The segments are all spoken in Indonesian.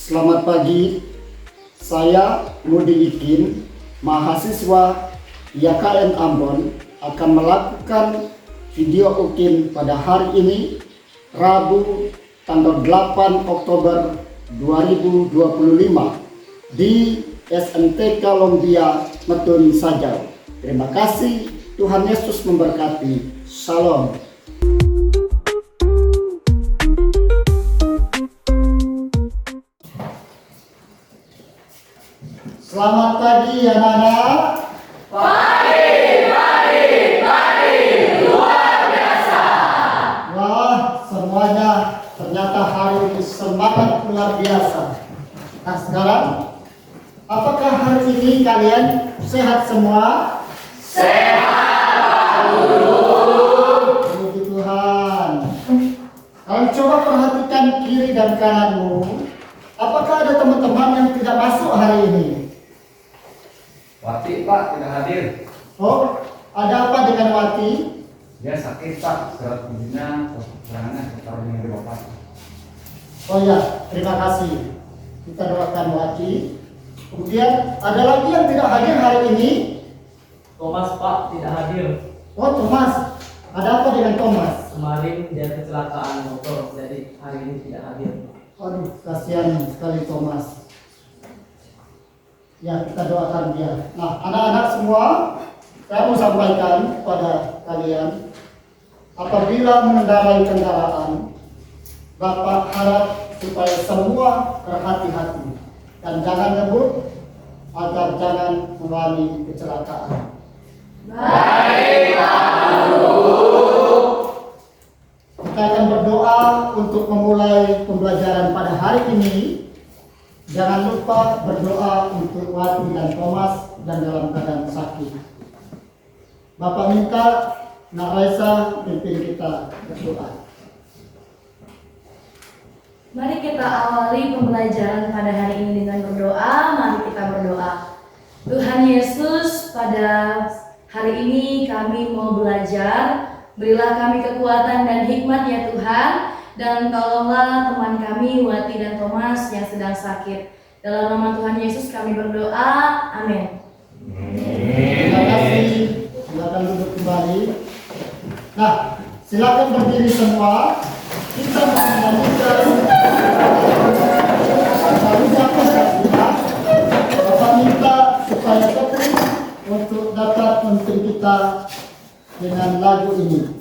Selamat pagi, saya Mudi Ikin, mahasiswa YKN Ambon akan melakukan video UKIN pada hari ini, Rabu tanggal 8 Oktober 2025 di SMTK Lombia Metun Sajau. Terima kasih, Tuhan Yesus memberkati. Shalom. Selamat pagi anak-anak. Pagi, luar biasa. Wah, semuanya ternyata hari ini semangat luar biasa. Nah sekarang, apakah hari ini kalian sehat semua? Sehat, Guru. Puji Tuhan. Kalian coba perhatikan kiri dan kananmu. Apakah ada teman-teman yang tidak masuk hari ini? Wati Pak tidak hadir. Oh, ada apa dengan Wati? Dia sakit Pak, surat izinnya keterangannya sekitar minggu Bapak. Oh ya, terima kasih. Kita doakan Wati. Kemudian ada lagi yang tidak hadir hari ini. Thomas Pak tidak hadir. Oh Thomas, ada apa dengan Thomas? Kemarin dia kecelakaan motor, jadi hari ini tidak hadir. Aduh, kasihan sekali Thomas. Ya, kita doakan dia. Nah, anak-anak semua, saya mau sampaikan kepada kalian, apabila mengendarai kendaraan, Bapak harap supaya semua berhati-hati dan jangan ngebut agar jangan mengalami kecelakaan. Baik, Guru. Kita akan berdoa untuk memulai pembelajaran pada hari ini. Jangan lupa berdoa untuk Wati dan Thomas dan dalam keadaan sakit. Bapak minta Nak Raisa pimpin kita berdoa. Mari kita awali pembelajaran pada hari ini dengan berdoa. Mari kita berdoa. Tuhan Yesus, pada hari ini kami mau belajar. Berilah kami kekuatan dan hikmat ya Tuhan. Dan tolonglah teman kami Wati dan Thomas yang sedang sakit. Dalam nama Tuhan Yesus kami berdoa. Amin. Terima kasih. Silakan duduk kembali. Nah, silakan berdiri semua. Kita menyanyikan Bapak minta supaya Ketri untuk dapat memimpin kita dengan lagu ini.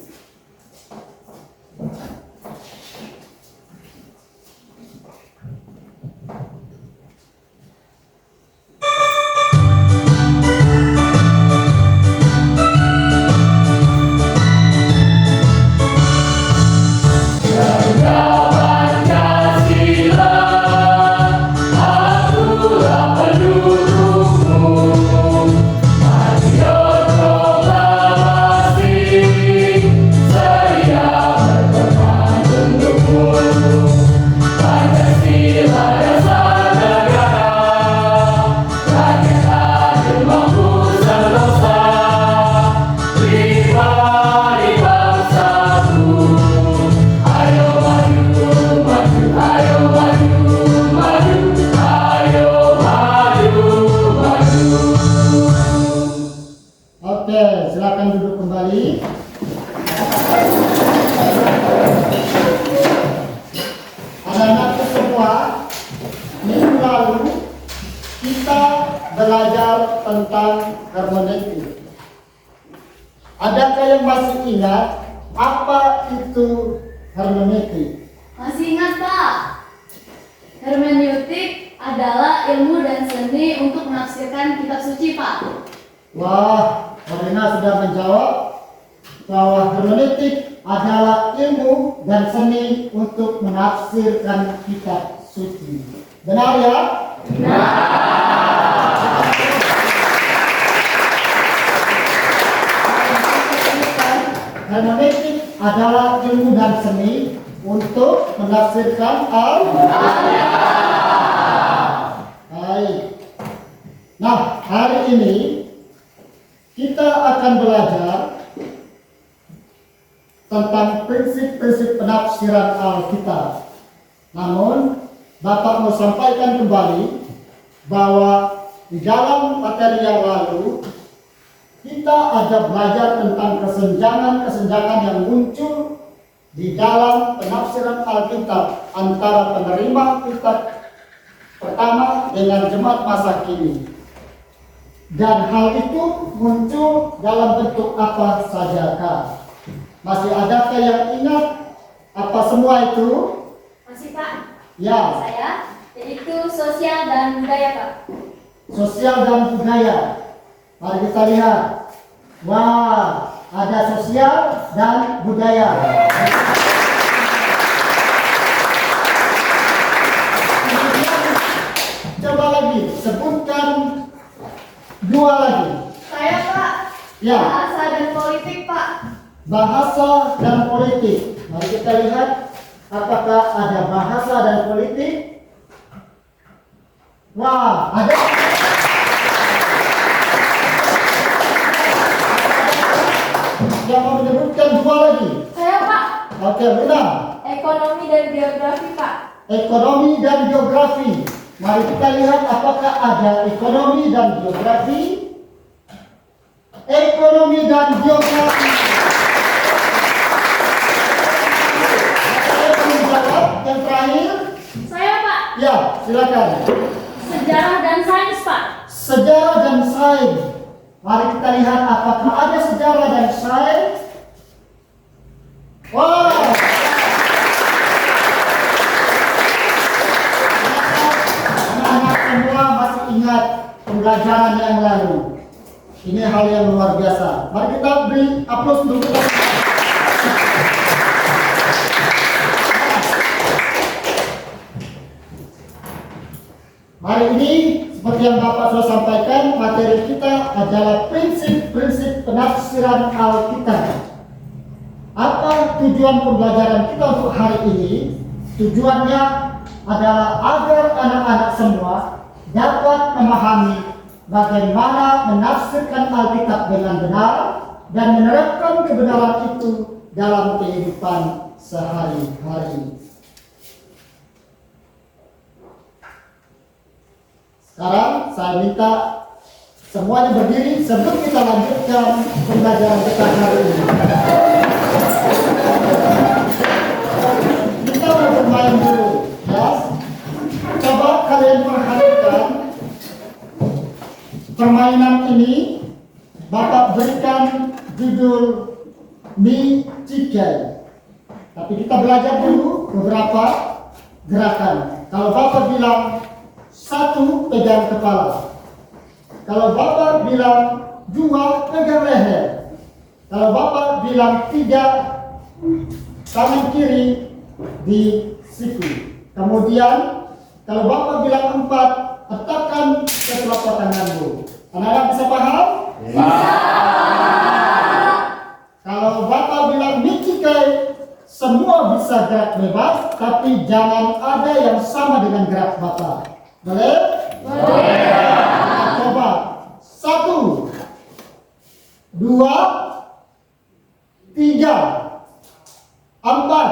Anak-anakku semua, minggu lalu kita belajar tentang hermeneutik. Adakah yang masih ingat apa itu hermeneutik? Masih ingat Pak? Hermeneutik adalah ilmu dan seni untuk menafsirkan kitab suci Pak. Wah, Marina sudah menjawab bahwa hermeneutik adalah ilmu dan seni untuk menafsirkan kitab suci. Benar ya? Hermeneutik adalah ilmu dan seni untuk menafsirkan Alkitab. Baik. Nah, hari ini kita akan belajar tentang prinsip-prinsip penafsiran Alkitab. Namun, Bapak mau sampaikan kembali bahwa di dalam materi yang lalu kita ada belajar tentang kesenjangan-kesenjangan yang muncul di dalam penafsiran Alkitab antara penerima kitab pertama dengan jemaat masa kini. Dan hal itu muncul dalam bentuk apa sajakah? Masih adakah yang ingat apa semua itu? Masih Pak? Ya, Saya, yaitu sosial dan budaya Pak. sosial dan budaya. Mari kita lihat. Wah, ada sosial dan budaya. Coba lagi, sebutkan dua lagi. Saya Pak, Ya, bahasa dan politik Pak. bahasa dan politik. Mari kita lihat apakah ada bahasa dan politik. Wah, ada. Yang mau menyebutkan dua lagi. Saya Pak, Oke, benar. ekonomi dan geografi Pak. Ekonomi dan geografi. Mari kita lihat apakah ada ekonomi dan geografi. Ekonomi dan geografi. Saya belum jawab. Yang terakhir, Saya Pak, ya silakan. sejarah dan sains Pak. Sejarah dan sains. Mari kita lihat apakah ada sejarah dan sains. Wow. Anak-anak semua masih ingat pembelajaran yang lalu. Ini hal yang luar biasa. Mari kita beri aplaus untuk kita. Hari ini seperti yang Bapak sudah sampaikan, materi kita adalah prinsip-prinsip penafsiran Alkitab. Apa tujuan pembelajaran kita untuk hari ini? Tujuannya adalah agar anak-anak semua dapat memahami bagaimana menafsirkan Alkitab dengan benar dan menerapkan kebenaran itu dalam kehidupan sehari-hari. Sekarang saya minta semuanya berdiri sebelum kita lanjutkan pembelajaran kita hari ini. Kita mau bermain dulu, ya. Coba kalian perhatikan permainan ini. Bapak berikan judul Mi Cikai. Tapi kita belajar dulu beberapa gerakan. Kalau Bapak bilang satu, pegang kepala. Kalau Bapak bilang dua, pegang leher. Kalau Bapak bilang tiga, tangan kiri di siku. Kemudian kalau Bapak bilang empat, letakkan ke telapak tanganmu. Anak-anak bisa paham? Bisa. Kalau Bapak bilang micikai, semua bisa gerak bebas, tapi jangan ada yang sama dengan gerak Bapak. Boleh? Boleh. Nah, coba. Satu, dua, tiga, empat.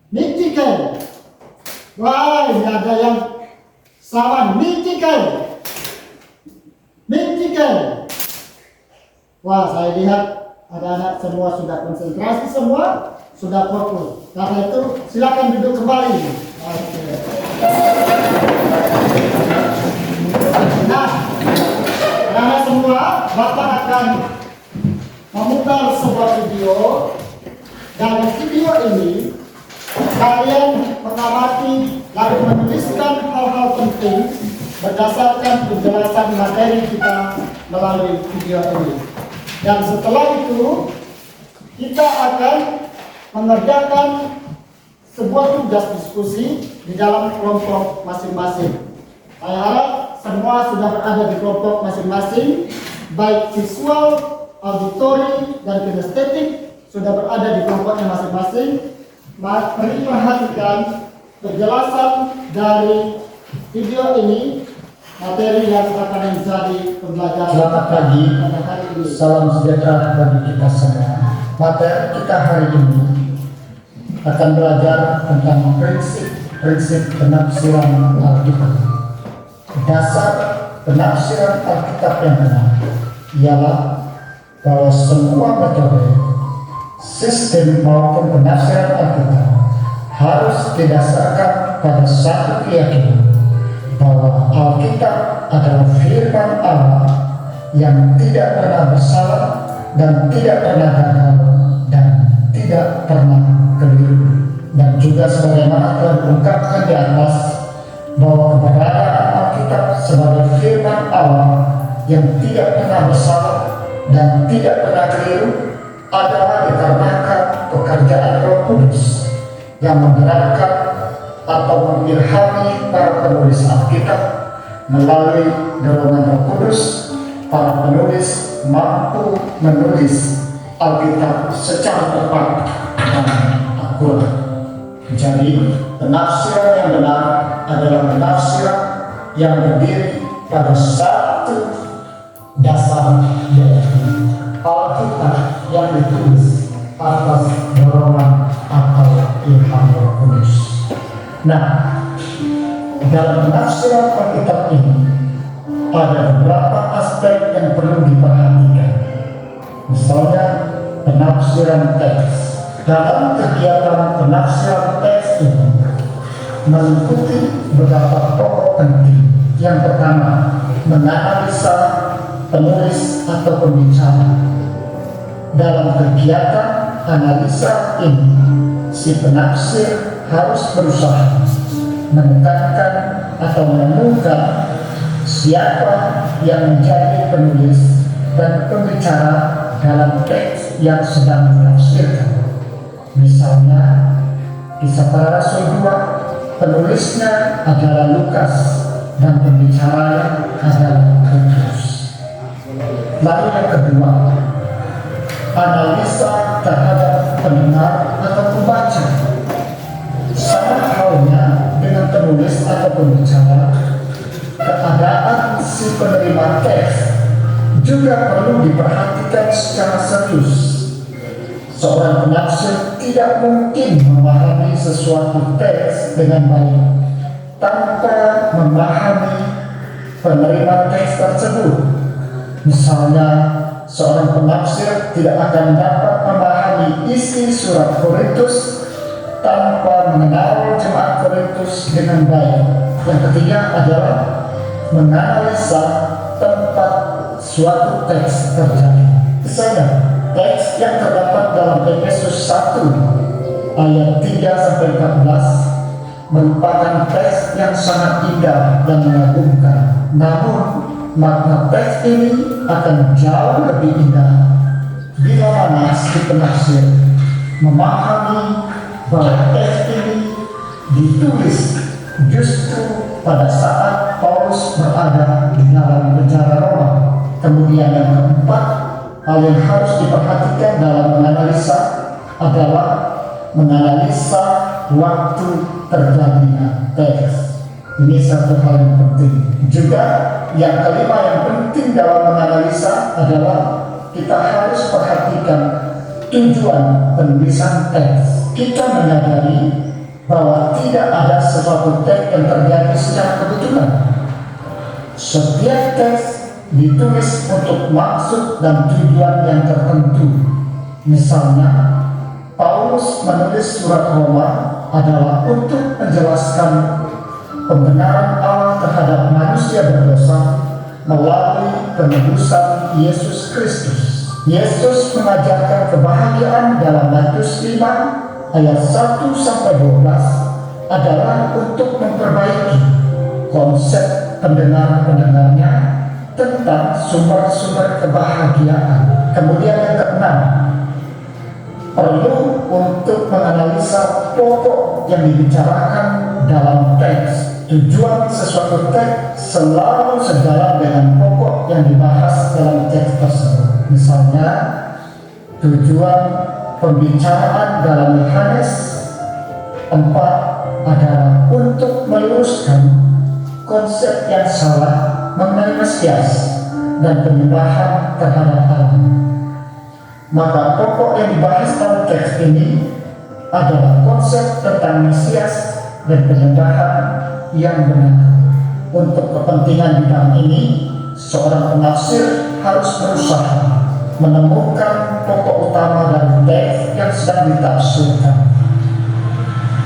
Micikai. Wah, ini ada yang sama. Micikai. Micikai. Wah, saya lihat anak-anak semua sudah konsentrasi, semua sudah fokus. Karena itu silakan duduk kembali. Oke. Nah, karena semua Bapak akan memutar sebuah video. Dan video ini kalian mengamati lalu menuliskan hal-hal penting berdasarkan penjelasan materi kita melalui video ini. Dan setelah itu kita akan mengerjakan sebuah tugas diskusi di dalam kelompok masing-masing. Saya harap semua sudah berada di kelompok masing-masing, baik visual, auditori, dan kinestetik sudah berada di kelompoknya masing-masing. Mari perhatikan penjelasan dari video ini, materi yang akan menjadi pembelajaran. Selamat pagi, pada hari ini. salam sejahtera bagi kita semua. Materi kita hari ini akan belajar tentang prinsip prinsip penafsiran Alkitab. Dasar penafsiran Alkitab yang benar ialah bahwa semua metode, sistem maupun penafsiran Alkitab harus didasarkan pada satu keyakinan bahwa Alkitab adalah firman Allah yang tidak pernah bersalah dan tidak pernah gagal dan tidak pernah keliru. Dan juga sebagaimana telah diungkapkan di atas bahwa keberadaan Alkitab sebagai firman Allah yang tidak pernah bersalah dan tidak pernah keliru adalah dikarenakan pekerjaan Roh Kudus yang menggerakkan atau mengilhami para penulis Alkitab. Melalui dorongan Roh Kudus, para penulis mampu menulis Alkitab secara tepat dan akurat. Jadi, penafsiran yang benar adalah penafsiran yang berdiri pada satu dasar, yaitu Alkitab yang ditulis atas dorongan atau ilham Roh Kudus. Nah, dalam penafsiran Alkitab ini ada beberapa aspek yang perlu diperhatikan. Misalnya, penafsiran teks. Dalam kegiatan penafsiran teks ini mengikuti beberapa pokok penting. Yang pertama, menganalisa penulis atau pembicara. Dalam kegiatan analisa ini, si penafsir harus berusaha menekankan atau menemukan siapa yang menjadi penulis dan pembicara dalam teks yang sedang ditafsirkan. Misalnya, Kisah Para Rasul 2, penulisnya adalah Lukas dan pembicaranya adalah Petrus. Lalu yang kedua, analisa terhadap pendengar atau pembaca. Sama halnya dengan penulis atau pembicara, keadaan si penerima teks juga perlu diperhatikan secara serius. Seorang penafsir tidak mungkin memahami sesuatu teks dengan baik tanpa memahami penerima teks tersebut. Misalnya, seorang penafsir tidak akan dapat memahami isi surat Korintus tanpa mengenal jemaat Korintus dengan baik. Yang ketiga adalah menganalisa tempat suatu teks terjadi. Misalnya, teks yang terdapat dalam Efesus 1 ayat 3-14 merupakan teks yang sangat indah dan mengagumkan. Namun, makna teks ini akan jauh lebih indah bila mana si penafsir memahami bahwa teks ini ditulis justru pada saat Paulus berada di dalam penjara Roma. Kemudian yang keempat, hal yang harus diperhatikan dalam menganalisa adalah menganalisa waktu terjadinya teks. Ini satu hal yang penting. Juga yang kelima yang penting dalam menganalisa adalah kita harus perhatikan tujuan penulisan teks. Kita menyadari bahwa tidak ada sesuatu teks yang terjadi secara kebetulan. Setiap teks ditulis untuk maksud dan tujuan yang tertentu. Misalnya, Paulus menulis surat Roma adalah untuk menjelaskan pembenaran Allah terhadap manusia berdosa melalui penebusan Yesus Kristus. Yesus mengajarkan kebahagiaan dalam Matius 5 ayat 1-12 adalah untuk memperbaiki konsep pendengar-pendengarnya tentang sumber-sumber kebahagiaan. Kemudian yang keenam, perlu untuk menganalisa pokok yang dibicarakan dalam teks. Tujuan sesuatu teks selalu sejalan dengan pokok yang dibahas dalam teks tersebut. Misalnya, tujuan pembicaraan dalam Yohanes 4 adalah untuk meluruskan konsep yang salah mengenai Mesias dan penyembahan terhadap Allah. Maka pokok yang dibahas dalam teks ini adalah konsep tentang Mesias dan penyedahan yang benar. Untuk kepentingan bidang ini, seorang penafsir harus berusaha menemukan pokok utama dari teks yang sedang ditafsirkan.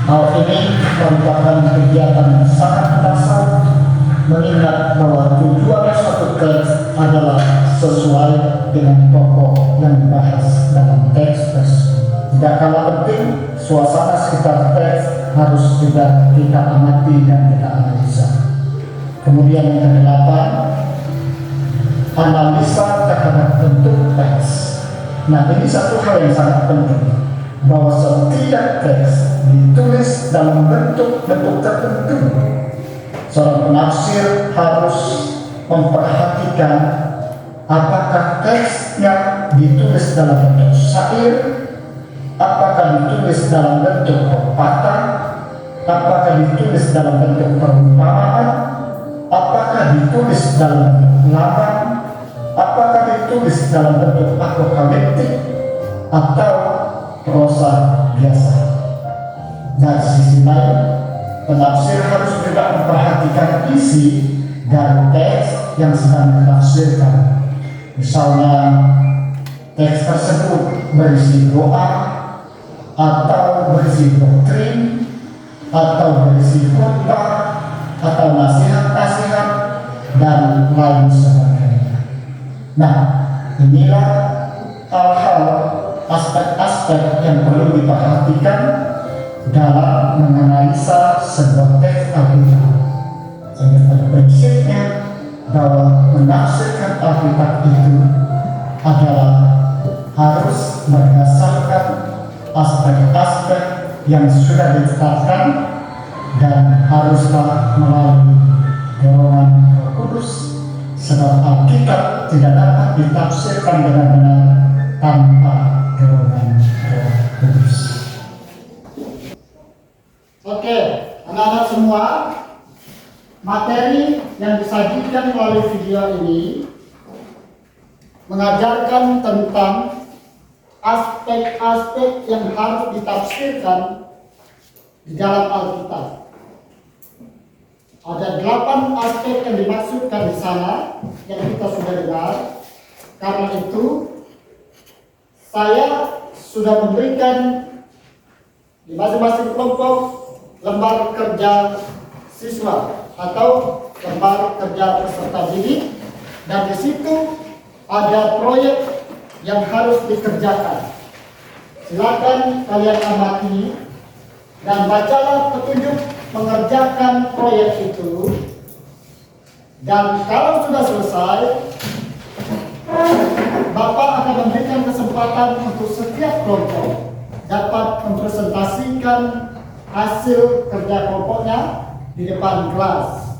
Hal ini merupakan kegiatan yang sangat mendasar, mengingat bahwa tujuan suatu teks adalah sesuai dengan pokok yang dibahas dalam teks tersebut. Tidak kalah penting, suasana sekitar teks harus juga kita amati dan kita analisa. Kemudian yang kedelapan, analisa terhadap bentuk teks. Nah, ini satu hal yang sangat penting, bahwa setiap teks ditulis dalam bentuk-bentuk tertentu. Seorang penafsir harus memperhatikan apakah teks yang ditulis dalam bentuk syair, apakah ditulis dalam bentuk pepatah, apakah ditulis dalam bentuk perumpamaan, apakah ditulis dalam bentuk laman, apakah ditulis dalam bentuk apokaliptik atau prosa biasa. Dari sisi lain, penafsir harus juga memperhatikan isi dari teks yang sedang ditafsirkan. Misalnya, teks tersebut berisi doa, atau berisi doktrin, atau berisi khotbah, atau nasihat-nasihat, dan lain sebagainya. Nah, inilah hal-hal, aspek-aspek yang perlu diperhatikan dalam menganalisa sebuah teks Alkitab. Sehingga pada prinsipnya bahwa menafsirkan Alkitab itu adalah harus berdasarkan aspek-aspek yang sudah ditetapkan dan haruslah melalui dorongan Roh Kudus, sebab Alkitab tidak dapat ditafsirkan benar-benar tanpa dorongan Roh Kudus. Oke, anak-anak semua, materi yang disajikan melalui video ini mengajarkan tentang aspek-aspek yang harus ditafsirkan di dalam Alkitab. Ada 8 aspek yang dimaksudkan di sana yang kita sudah dengar. Karena itu, saya sudah memberikan di masing-masing kelompok lembar kerja siswa atau lembar kerja peserta didik, dan di situ ada proyek yang harus dikerjakan. Silakan kalian amati dan bacalah petunjuk mengerjakan proyek itu. Dan kalau sudah selesai, Bapak akan memberikan kesempatan untuk setiap kelompok dapat mempresentasikan hasil kerja kelompoknya di depan kelas.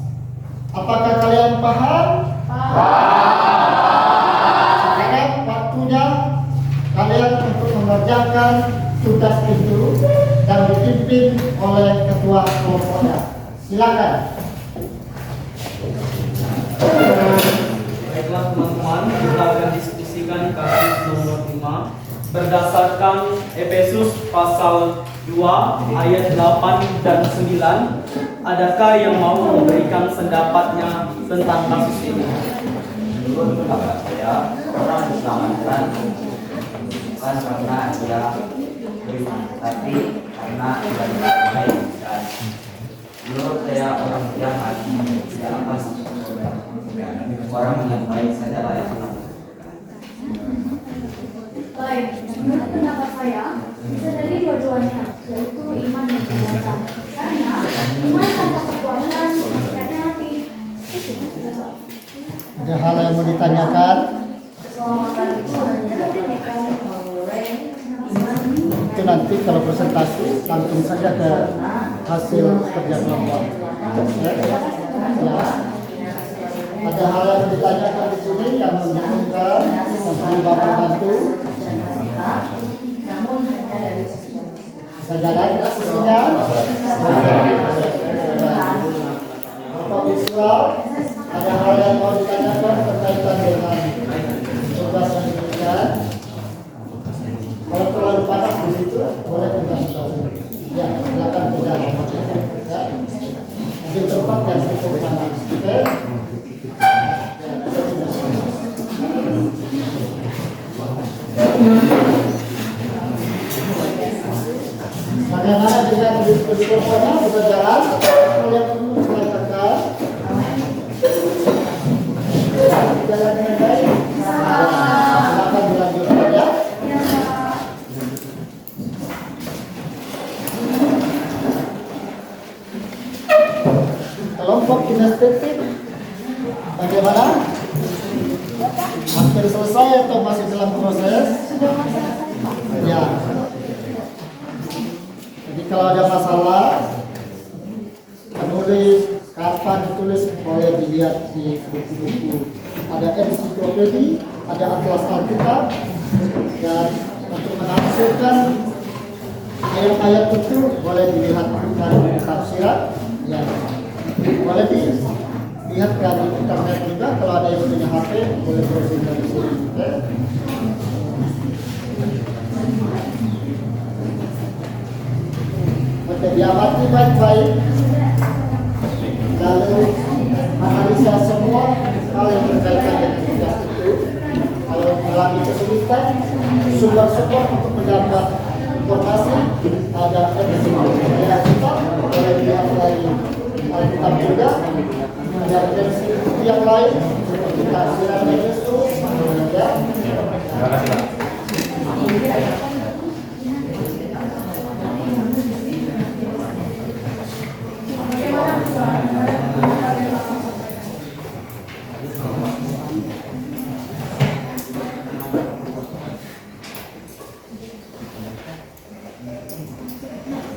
Apakah kalian paham? Sekarang waktunya kalian untuk mengerjakan tugas itu dan dipimpin oleh ketua kelompoknya. Silakan. Baiklah teman-teman, kita akan diskusikan kasus nomor 5 berdasarkan Efesus pasal 2 ayat 8 dan 9. Adakah yang mau memberikan pendapatnya tentang kasus ini? Menurut pendapat saya, orang diselamatkan bukan karena dia beriman, tapi karena dia baik. Dan menurut saya orang jahat tidak akan masuk surga. Orang yang baik saja layak masuk. Baik, menurut pendapat saya bisa dari dua-duanya, yaitu iman dan perbuatan. Karena iman tanpa perbuatan tidak mati. Ada hal yang mau ditanyakan? Keselamatan itu Itu nanti kalau presentasi langsung saja ke hasil kerja kelompok. Ya. Ada hal yang ditanyakan di sini yang menghubungkan dengan Bapak bantu. Bisa jalan sisinya. Bapak visual, ada hal yang mau ditanyakan berkaitan dengan tugas yang diberikan. Kalau terlalu panas di situ, boleh kita. Ya, silakan tidak. Ya. dan cukup panas. Oke. Bagaimana dengan diskusinya bisa jalan? Lihat dulu mulai tekan. Jalan dengan baik. Silakan dilanjutkan ya. Kelompok kinestetik bagaimana? Hampir selesai atau masih dalam proses? Ya. Jadi kalau ada masalah, menulis kapan ditulis boleh dilihat di buku-buku. Ada ensiklopedia, ada atlas Alkitab, dan untuk menafsirkan ayat-ayat itu boleh dilihat dari tafsiran. Ya, boleh dilihat dari internet juga. Kalau ada yang punya HP, boleh browsing dari sini. Oke. Oke, diamati baik-baik. Lalu analisa semua hal yang berkaitan dengan tugas itu. Kalau mengalami kesulitan, sumber-sumber untuk mendapat informasi ada episode kita boleh dilihat dari Alkitab juga. Ada versi yang lain seperti tafsiran Yesus, ya.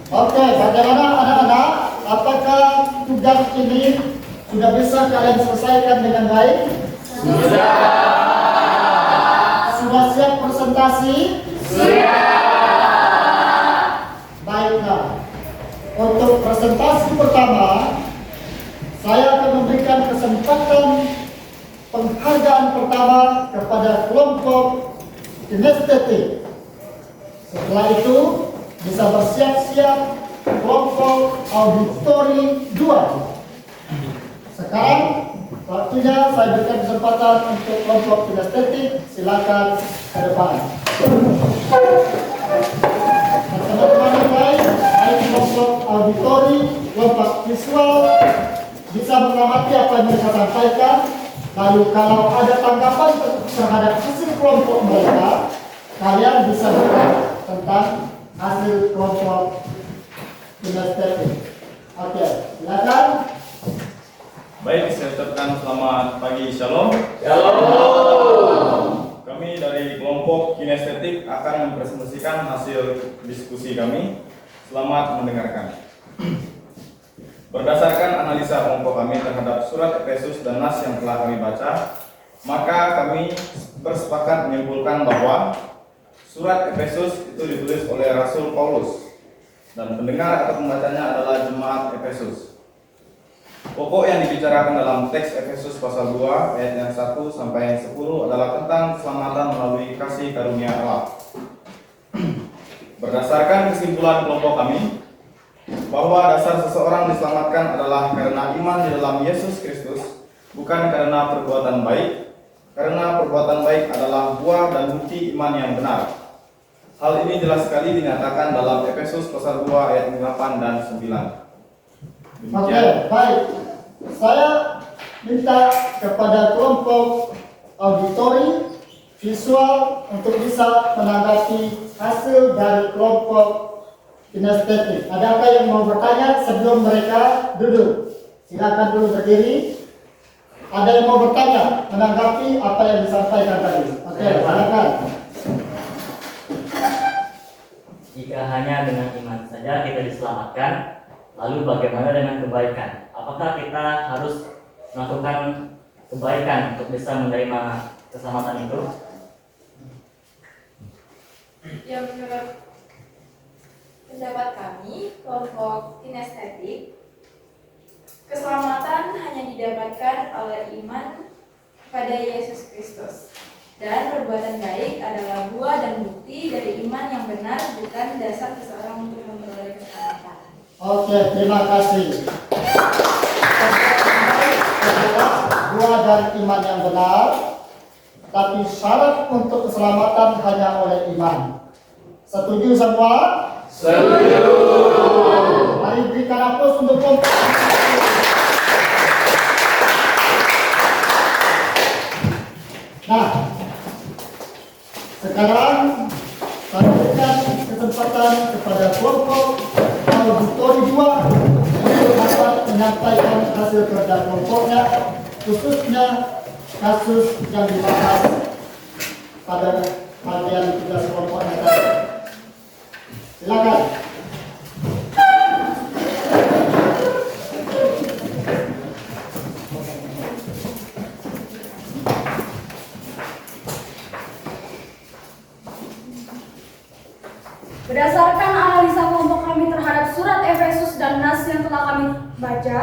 Oke, bagaimana anak-anak? Apakah tugas ini sudah bisa kalian selesaikan dengan baik? Sudah. Sudah siap presentasi? Siap. Baiklah. Untuk presentasi pertama, saya akan memberikan kesempatan penghargaan pertama kepada kelompok kinestetik. Setelah itu bisa bersiap-siap kelompok auditori 2. Sekarang waktunya saya berikan kesempatan untuk kelompok kinestetik. Silakan ke depan. Teman-teman yang lain, baik kelompok auditori, kelompok visual, bisa mengamati apa yang mereka sampaikan. Lalu kalau ada tanggapan terhadap hasil kelompok mereka, kalian bisa bertanya tentang hasil kelompok kinestetik. Oke, silakan. Baik, saya ucapkan selamat pagi, shalom. Kami dari kelompok kinestetik akan mempresentasikan hasil diskusi kami. Selamat mendengarkan. Berdasarkan analisa kelompok kami terhadap surat Efesus dan nas yang telah kami baca, maka kami bersepakat menyimpulkan bahwa surat Efesus itu ditulis oleh Rasul Paulus dan pendengar atau pembacanya adalah jemaat Efesus. Pokok yang dibicarakan dalam teks Efesus pasal 2 ayat yang 1 sampai 10 adalah tentang keselamatan melalui kasih karunia Allah. Berdasarkan kesimpulan kelompok kami, bahwa dasar seseorang diselamatkan adalah karena iman di dalam Yesus Kristus, bukan karena perbuatan baik, karena perbuatan baik adalah buah dan bukti iman yang benar. Hal ini jelas sekali dinyatakan dalam Efesus pasal 2 ayat 8 dan 9. Oke, baik. Saya minta kepada kelompok auditori visual untuk bisa menanggapi hasil dari kelompok kinestetik. Adakah yang mau bertanya sebelum mereka duduk? Silakan dulu berdiri. Ada yang mau bertanya menanggapi apa yang disampaikan tadi? Oke, silakan. Jika hanya dengan iman saja kita diselamatkan, lalu bagaimana dengan kebaikan? Apakah kita harus melakukan kebaikan untuk bisa menerima keselamatan itu? Ya, menurut pendapat kami, kelompok kinestetik, keselamatan hanya didapatkan oleh iman pada Yesus Kristus. Dan perbuatan baik adalah buah dan bukti dari iman yang benar, bukan dasar seseorang untuk memperoleh keselamatan. Oke, terima kasih. adalah buah dari iman yang benar, tapi syarat untuk keselamatan hanya oleh iman. Setuju semua? Setuju. Mari berikan aplaus untuk kelompok. Nah, sekarang saya berikan kesempatan kepada kelompok auditori 2 untuk dapat menyampaikan hasil kerja kelompoknya, khususnya kasus yang dibahas pada bagian tugas kelompoknya tadi. Silakan. Berdasarkan analisa kelompok kami terhadap surat Efesus dan Nas yang telah kami baca,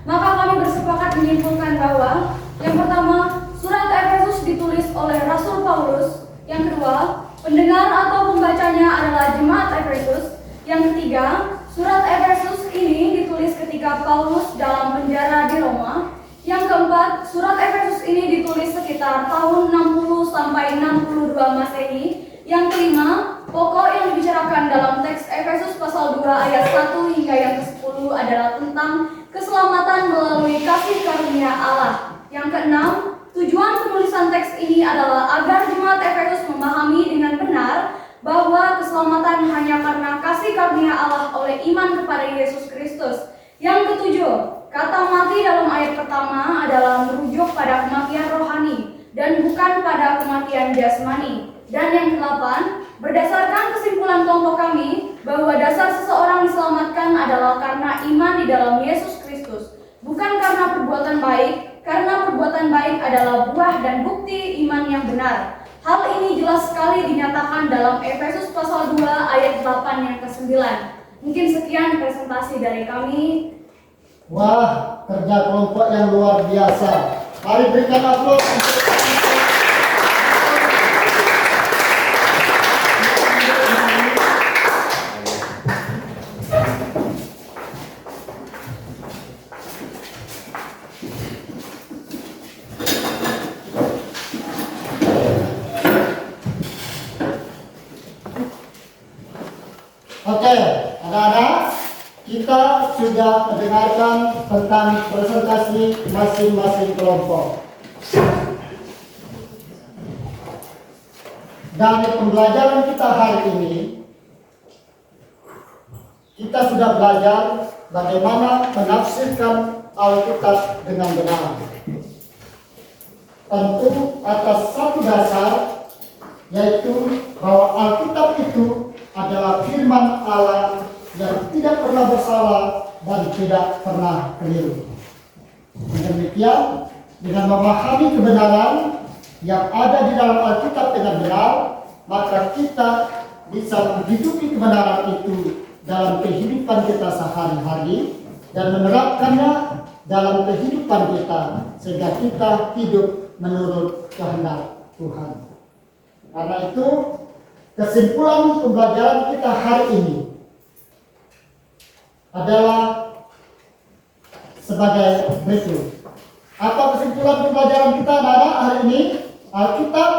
maka kami bersepakat menyimpulkan bahwa yang pertama, surat Efesus ditulis oleh Rasul Paulus. Yang kedua, pendengar atau pembacanya adalah jemaat Efesus. Yang ketiga, surat Efesus ini ditulis ketika Paulus dalam penjara di Roma. Yang keempat, surat Efesus ini ditulis sekitar tahun 60 sampai 62 Masehi. Yang kelima, pokok yang dibicarakan dalam teks Efesus pasal 2 ayat 1 hingga yang ke-10 adalah tentang keselamatan melalui kasih karunia Allah. Yang keenam, tujuan penulisan teks ini adalah agar jemaat Efesus memahami dengan benar bahwa keselamatan hanya karena kasih karunia Allah oleh iman kepada Yesus Kristus. Yang ketujuh, kata mati dalam ayat pertama adalah merujuk pada kematian rohani dan bukan pada kematian jasmani. Dan yang kedelapan, berdasarkan kesimpulan kelompok kami bahwa dasar seseorang diselamatkan adalah karena iman di dalam Yesus Kristus, bukan karena perbuatan baik, karena perbuatan baik adalah buah dan bukti iman yang benar. Hal ini jelas sekali dinyatakan dalam Efesus pasal 2 ayat 8 yang ke-9. Mungkin sekian presentasi dari kami. Wah, kerja kelompok yang luar biasa. Mari berikan aplaus untuk Oke, anak-anak, kita sudah mendengarkan tentang presentasi masing-masing kelompok. Dari pembelajaran kita hari ini, kita sudah belajar bagaimana menafsirkan Alkitab dengan benar. Tentu atas satu dasar, yaitu bahwa Alkitab itu adalah firman Allah yang tidak pernah bersalah dan tidak pernah keliru. Demikian, dengan memahami kebenaran yang ada di dalam Alkitab dengan benar, maka kita bisa menghidupi kebenaran itu dalam kehidupan kita sehari-hari dan menerapkannya dalam kehidupan kita sehingga kita hidup menurut kehendak Tuhan. Karena itu, kesimpulan pembelajaran kita hari ini adalah sebagai berikut. Apa kesimpulan pembelajaran kita anak-anak hari ini? Alkitab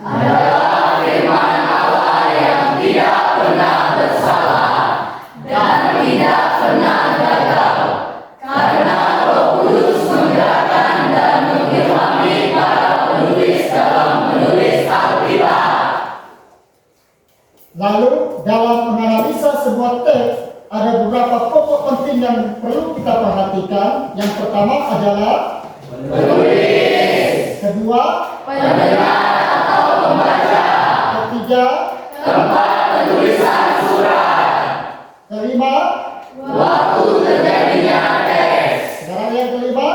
adalah firman Allah yang tidak pernah bersalah dan tidak pernah gagal, karena Roh Kudus menggerakkan dan mengilhami para penulis dalam menulis Alkitab. Lalu dalam menganalisa sebuah teks ada beberapa pokok penting yang perlu kita perhatikan. Yang pertama adalah penulis. Kedua, pendengar atau pembaca. Ketiga, tempat penulisan surat. Kelima, waktu terjadinya teks. Sekarang yang kelima,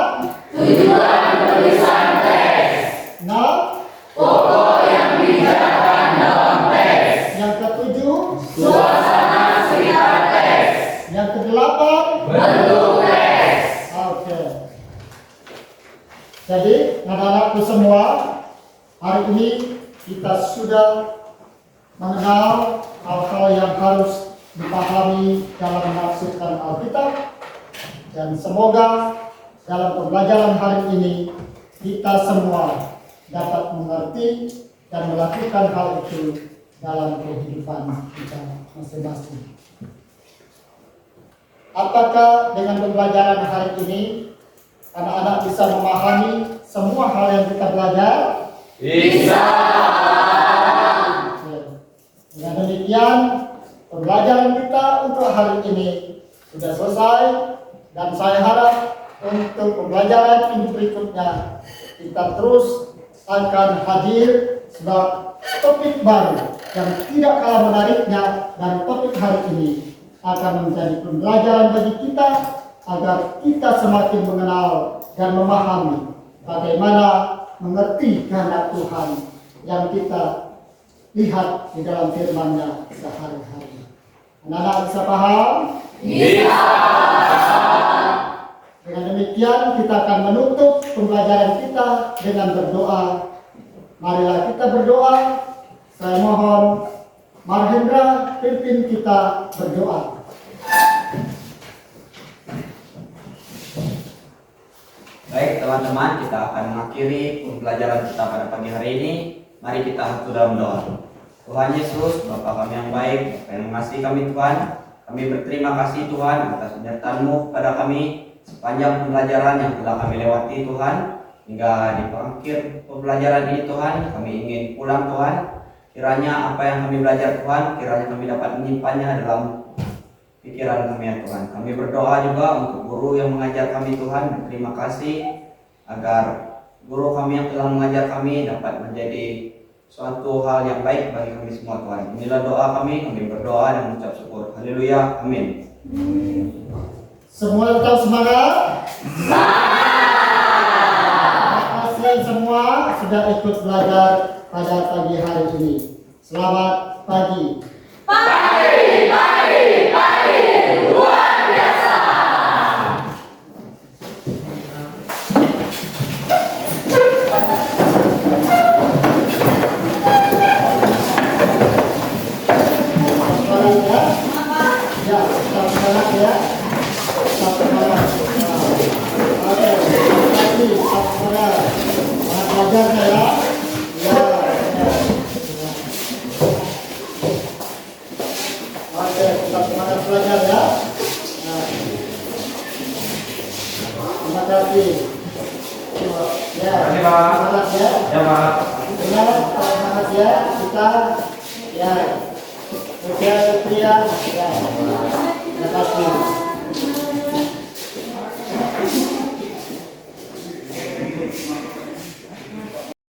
tujuan penulisan teks. Enam, pokok yang dibicarakan dalam teks. Yang ketujuh, suasana sekitar teks. Yang kedelapan, bentuk teks. Oke. Jadi, anak-anakku semua, hari ini kita sudah mengenal hal-hal yang harus dipahami dalam menafsirkan Alkitab. Dan semoga dalam pembelajaran hari ini kita semua dapat mengerti dan melakukan hal itu dalam kehidupan kita masing-masing. Apakah dengan pembelajaran hari ini anak-anak bisa memahami semua hal yang kita belajar? Bisa. Dengan demikian, pembelajaran kita untuk hari ini sudah selesai, dan saya harap untuk pembelajaran ini berikutnya kita terus akan hadir sebab topik baru yang tidak kalah menariknya dan topik hari ini akan menjadi pembelajaran bagi kita agar kita semakin mengenal dan memahami bagaimana mengerti kehendak Tuhan yang kita lihat di dalam firman-Nya sehari-hari. Anak-anak bisa paham? Bisa. Dengan demikian kita akan menutup pembelajaran kita dengan berdoa. Marilah kita berdoa. Saya mohon Marhendra pimpin kita berdoa. Baik teman-teman, kita akan mengakhiri pembelajaran kita pada pagi hari ini. Mari kita satu dalam doa. Tuhan Yesus, Bapa kami yang baik, Bapa yang mengasihi kami Tuhan, kami berterima kasih Tuhan atas penyertaan-Mu kepada kami sepanjang pembelajaran yang telah kami lewati Tuhan. Hingga di akhir pembelajaran ini Tuhan, kami ingin pulang Tuhan. Kiranya apa yang kami belajar Tuhan, kiranya kami dapat menyimpannya dalam pikiran kami ya Tuhan. Kami berdoa juga untuk guru yang mengajar kami Tuhan. Terima kasih agar guru kami yang telah mengajar kami dapat menjadi suatu hal yang baik bagi kami semua Tuhan. Inilah doa kami berdoa dan mengucap syukur. Haleluya, amin. Semua tetap semangat. Terima kasih semua sudah ikut belajar pada pagi hari ini. Selamat pagi. Pagi, luar biasa. Ya, tetap semangat ya. Tetap semangat. Oke, terima kasih. Tetap semangat. Semangat belajarnya ya. Ya. Oke, tetap semangat belajar ya. Nah. Terima kasih. Ya, semangat ya. Ya Pak. Ya, semangat ya. Kita ya. Oke, Pria. Ya. Terima kasih.